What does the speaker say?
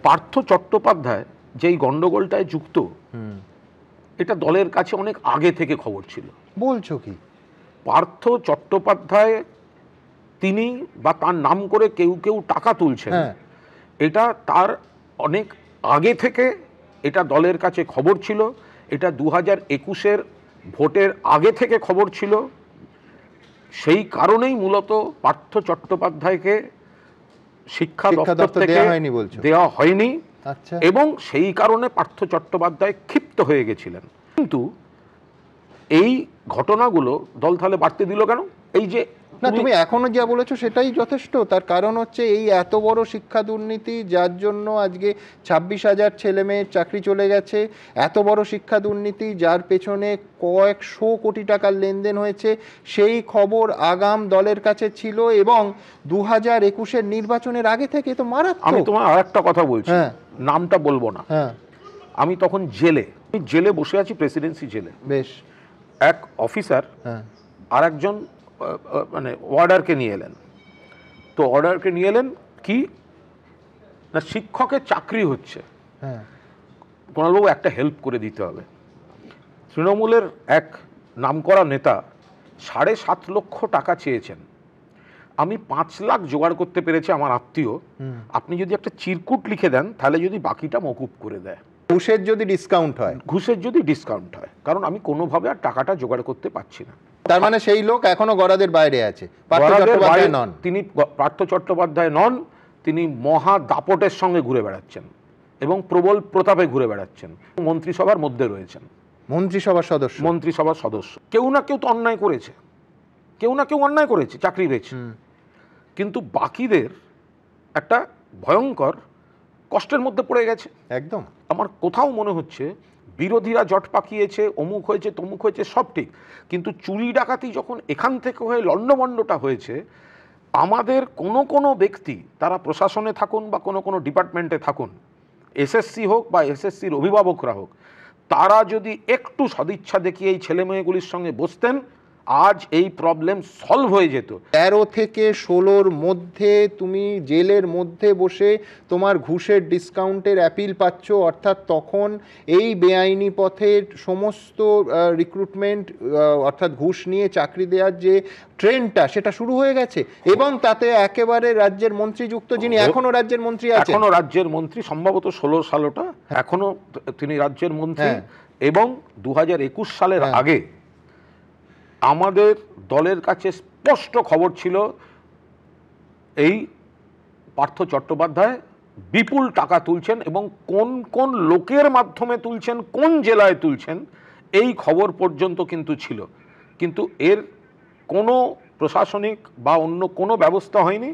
পার্থ চট্টোপাধ্যায় যেই গন্ডগোলটায় যুক্ত, এটা দলের কাছে অনেক আগে থেকে খবর ছিল। বলছো কি? পার্থ চট্টোপাধ্যায় তিনি বা তার নাম করে কেউ কেউ টাকা তুলছেন, এটা তার অনেক আগে থেকে এটা দলের কাছে খবর ছিল। এটা 2021-এর ভোটের আগে থেকে খবর ছিল। সেই কারণেই মূলত পার্থ চট্টোপাধ্যায়কে শিক্ষা দপ্তর থেকে দেওয়া হয়নি, এবং সেই কারণে পার্থ চট্টোপাধ্যায় ক্ষিপ্ত হয়ে গেছিলেন। কিন্তু এই ঘটনাগুলো দল তাহলে বাড়তে দিল কেন? এই যে না, তুমি এখনো যা বলেছো সেটাই যথেষ্ট। তার কারণ হচ্ছে এই এত বড় শিক্ষা দুর্নীতি, যার জন্য আজকে 26,000 ছেলে মেয়ের চাকরি চলে গেছে। এত বড় শিক্ষা দুর্নীতি যার পেছনে কয়েকশো কোটি টাকার লেনদেন হয়েছে, সেই খবর আগাম দলের কাছে ছিল, এবং 2021-এর নির্বাচনের আগে থেকে তো মারাত্মক। আমি তোমার আর একটা কথা বলছি, নামটা বলবো না। আমি তখন জেলে বসে আছি, প্রেসিডেন্সি জেলে। বেশ, এক অফিসার আর একজন মানে অর্ডারকে নিয়ে এলেন। তো অর্ডারকে নিয়ে এলেন কি না, শিক্ষকের চাকরি হচ্ছে, কুণালবাবু একটা হেল্প করে দিতে হবে। তৃণমূলের এক নামকরা নেতা 7.5 লক্ষ টাকা চেয়েছেন, আমি 5 লাখ জোগাড় করতে পেরেছি আমার আত্মীয়। আপনি যদি একটা চিরকুট লিখে দেন, তাহলে যদি বাকিটা মকুব করে দেয়, ঘুষের যদি ডিসকাউন্ট হয়, কারণ আমি কোনোভাবে আর টাকাটা জোগাড় করতে পারছি না। তার মানে সেই লোক এখনো গরাদের বাইরে আছে। তিনি পার্থ চট্টোপাধ্যায় নন, তিনি মহা দাপটের সঙ্গে ঘুরে বেড়াচ্ছেন এবং প্রবল প্রতাপে ঘুরে বেড়াচ্ছেন। মন্ত্রিসভার মধ্যে রয়েছেন, মন্ত্রিসভার সদস্য। কেউ না কেউ তো অন্যায় করেছে, চাকরি পেয়েছে। কিন্তু বাকিদের একটা ভয়ঙ্কর কষ্টের মধ্যে পড়ে গেছে। একদম আমার কোথাও মনে হচ্ছে বিরোধীরা জট পাকিয়েছে, অমুক হয়েছে তমুক হয়েছে, সব ঠিক, কিন্তু চুরি ডাকাতি যখন এখান থেকে হয়ে লণ্ডভণ্ডটা হয়েছে, আমাদের কোনো ব্যক্তি, তারা প্রশাসনে থাকুন বা কোনো ডিপার্টমেন্টে থাকুন, এসএসসি হোক বা এসএসসির অভিভাবকরা হোক, তারা যদি একটু সদিচ্ছা দেখিয়ে এই ছেলেমেয়েগুলির সঙ্গে বসতেন, আজ এই প্রবলেম সলভ হয়ে যেত। 13 থেকে 16-র মধ্যে তুমি জেলের মধ্যে বসে তোমার ঘুষের ডিসকাউন্টের অ্যাপিল পাচ্ছ, অর্থাৎ তখন এই বেআইনি পথের সমস্ত রিক্রুটমেন্ট, অর্থাৎ ঘুষ নিয়ে চাকরি দেওয়ার যে ট্রেন্ডটা, সেটা শুরু হয়ে গেছে। এবং তাতে একেবারে রাজ্যের মন্ত্রী যুক্ত, যিনি এখনো রাজ্যের মন্ত্রী আছেন, এখনো রাজ্যের মন্ত্রী, সম্ভবত 16 সালটা এখনো তিনি রাজ্যের মন্ত্রী। এবং 2021 সালের আগে আমাদের দলের কাছে স্পষ্ট খবর ছিল এই পার্থ চট্টোপাধ্যায় বিপুল টাকা তুলছেন, এবং কোন কোন লোকের মাধ্যমে তুলছেন, কোন জেলায় তুলছেন, এই খবর পর্যন্ত কিন্তু ছিল। কিন্তু এর কোনো প্রশাসনিক বা অন্য কোনো ব্যবস্থা হয়নি।